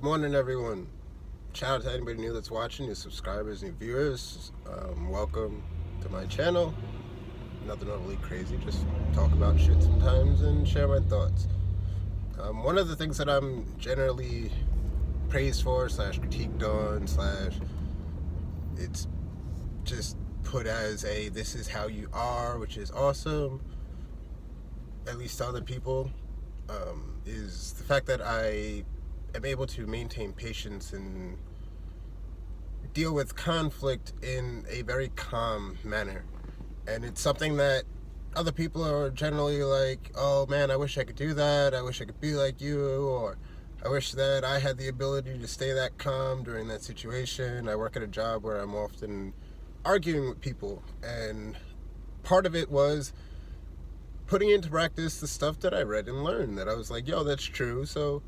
Morning, everyone. Shout out to anybody new that's watching, new subscribers, new viewers. Welcome to my channel. Nothing overly crazy, just talk about shit sometimes and share my thoughts. One of the things that I'm generally praised for, slash critiqued on, slash it's just put as a this is how you are, which is awesome, at least to other people, is the fact that I am able to maintain patience and deal with conflict in a very calm manner. And it's something that other people are generally like, oh man, I wish I could do that, I wish I could be like you, or I wish that I had the ability to stay that calm during that situation. I work at a job where I'm often arguing with people, and part of it was putting into practice the stuff that I read and learned, that I was like, yo, that's true, so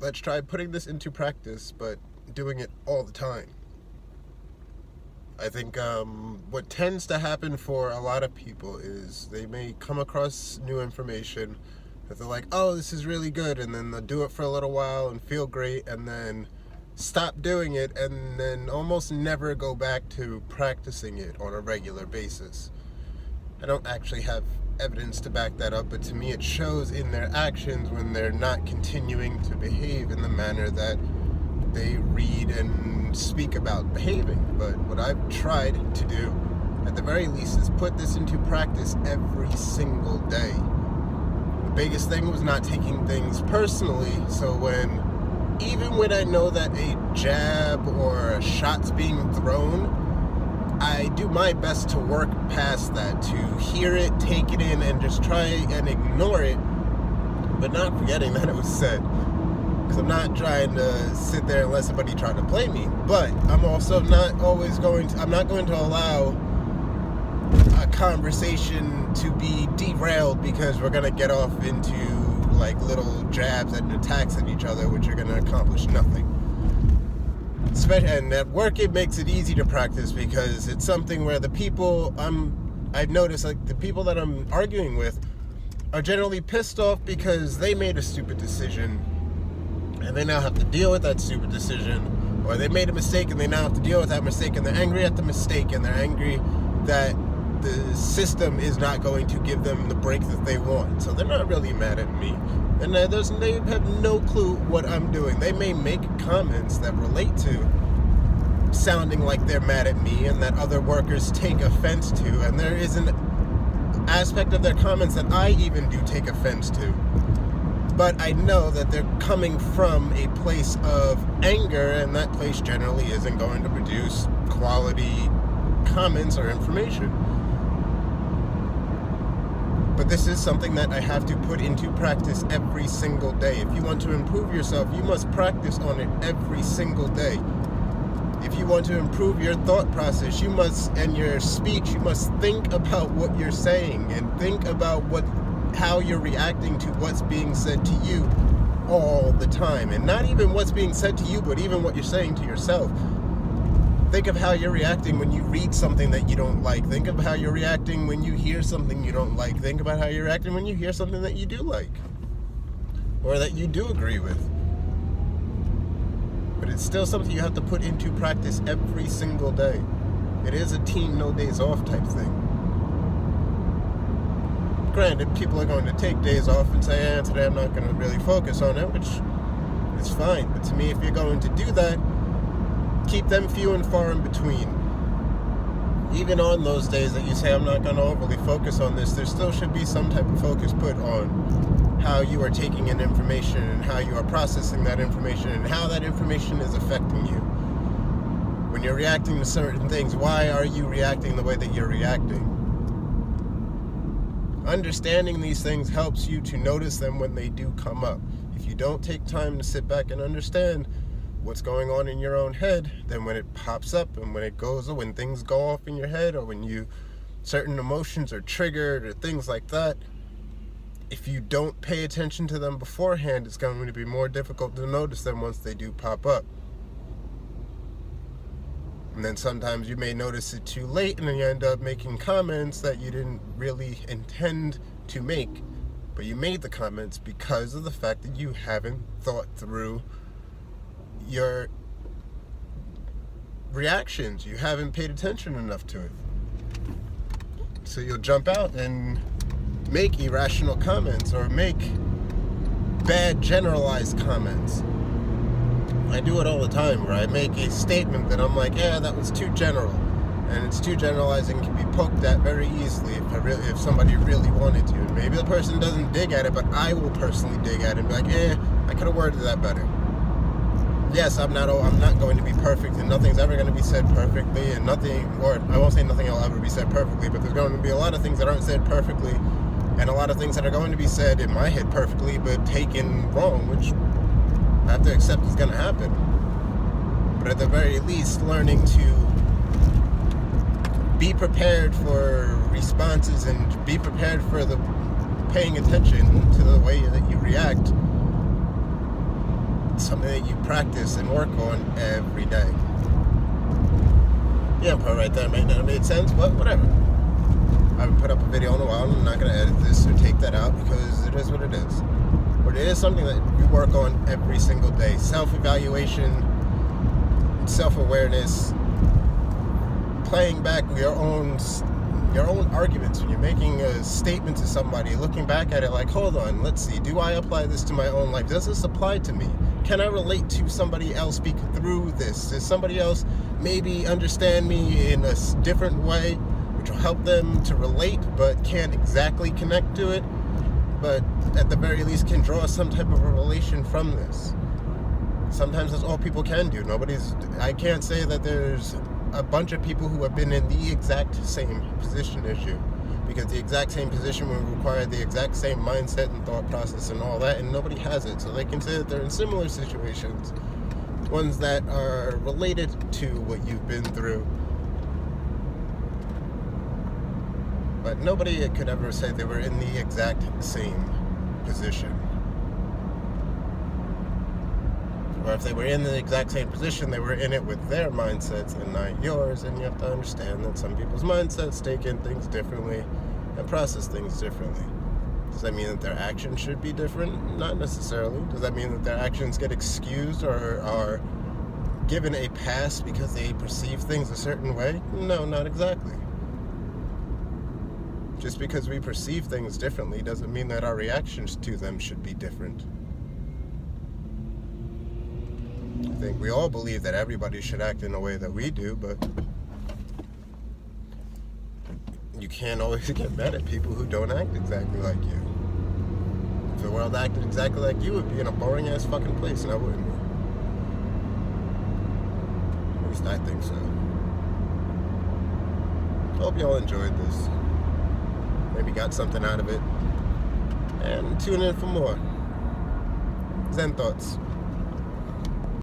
let's try putting this into practice, but doing it all the time. I think what tends to happen for a lot of people is they may come across new information that they're like, oh, this is really good, and then they'll do it for a little while and feel great, and then stop doing it, and then almost never go back to practicing it on a regular basis. I don't actually have evidence to back that up, but to me it shows in their actions when they're not continuing to behave in the manner that they read and speak about behaving. But what I've tried to do, at the very least, is put this into practice every single day. The biggest thing was not taking things personally, so even when I know that a jab or a shot's being thrown, I do my best to work past that, to hear it, take it in, and just try and ignore it, but not forgetting that it was said. Because I'm not trying to sit there and let somebody try to play me, but I'm also not I'm not going to allow a conversation to be derailed because we're going to get off into like little jabs and attacks at each other, which are going to accomplish nothing. And at work it makes it easy to practice because it's something where the people I've noticed, like the people that I'm arguing with are generally pissed off because they made a stupid decision and they now have to deal with that stupid decision, or they made a mistake and they now have to deal with that mistake, and they're angry at the mistake, and they're angry that the system is not going to give them the break that they want. So they're not really mad at me, and they have no clue what I'm doing. They may make comments that relate to sounding like they're mad at me and that other workers take offense to, and there is an aspect of their comments that I even do take offense to. But I know that they're coming from a place of anger, and that place generally isn't going to produce quality comments or information. But this is something that I have to put into practice every single day. If you want to improve yourself, you must practice on it every single day. If you want to improve your thought process, and your speech, you must think about what you're saying and think about how you're reacting to what's being said to you all the time. And not even what's being said to you, but even what you're saying to yourself. Think of how you're reacting when you read something that you don't like. Think of how you're reacting when you hear something you don't like. Think about how you're reacting when you hear something that you do like, or that you do agree with. But it's still something you have to put into practice every single day. It is a team, no days off type thing. Granted, people are going to take days off and say, today I'm not going to really focus on it, which is fine. But to me, if you're going to do that, keep them few and far in between. Even on those days that you say, I'm not going to overly focus on this, there still should be some type of focus put on how you are taking in information and how you are processing that information and how that information is affecting you. When you're reacting to certain things, why are you reacting the way that you're reacting? Understanding these things helps you to notice them when they do come up. If you don't take time to sit back and understand what's going on in your own head, then when it pops up and when things go off in your head, or when certain emotions are triggered or things like that, if you don't pay attention to them beforehand, it's going to be more difficult to notice them once they do pop up. And then sometimes you may notice it too late, and then you end up making comments that you didn't really intend to make, but you made the comments because of the fact that you haven't thought through your reactions. You haven't paid attention enough to it. So you'll jump out and make irrational comments or make bad generalized comments. I do it all the time where I make a statement that I'm like, yeah, that was too general. And it's too generalizing, can be poked at very easily if somebody really wanted to. And maybe the person doesn't dig at it, but I will personally dig at it and be like, I could have worded that better. Yes, I'm not going to be perfect, and nothing's ever going to be said perfectly, and I won't say nothing will ever be said perfectly, but there's going to be a lot of things that aren't said perfectly, and a lot of things that are going to be said in my head perfectly, but taken wrong, which I have to accept is going to happen. But at the very least, learning to be prepared for responses and be prepared for the paying attention to the way that you react. It's something that you practice and work on every day. Yeah, part right there may not have made sense, but whatever. I haven't put up a video in a while, and I'm not going to edit this or take that out because it is what it is. But it is something that you work on every single day. Self-evaluation, self-awareness, playing back your own arguments. When you're making a statement to somebody, looking back at it like, hold on, let's see, do I apply this to my own life? Does this apply to me? Can I relate to somebody else speak through this? Does somebody else maybe understand me in a different way, which will help them to relate but can't exactly connect to it, but at the very least can draw some type of a relation from this? Sometimes that's all people can do. I can't say that there's a bunch of people who have been in the exact same position as you, because the exact same position would require the exact same mindset and thought process and all that, and nobody has it. So they can say that they're in similar situations, ones that are related to what you've been through, but nobody could ever say they were in the exact same position. Or if they were in the exact same position, they were in it with their mindsets and not yours. And you have to understand that some people's mindsets take in things differently and process things differently. Does that mean that their actions should be different? Not necessarily. Does that mean that their actions get excused or are given a pass because they perceive things a certain way? No, not exactly. Just because we perceive things differently doesn't mean that our reactions to them should be different. I think we all believe that everybody should act in a way that we do, but you can't always get mad at people who don't act exactly like you. If the world acted exactly like you, it would be in a boring ass fucking place, and I wouldn't be. At least I think so. Hope y'all enjoyed this. Maybe got something out of it. And tune in for more Zen Thoughts.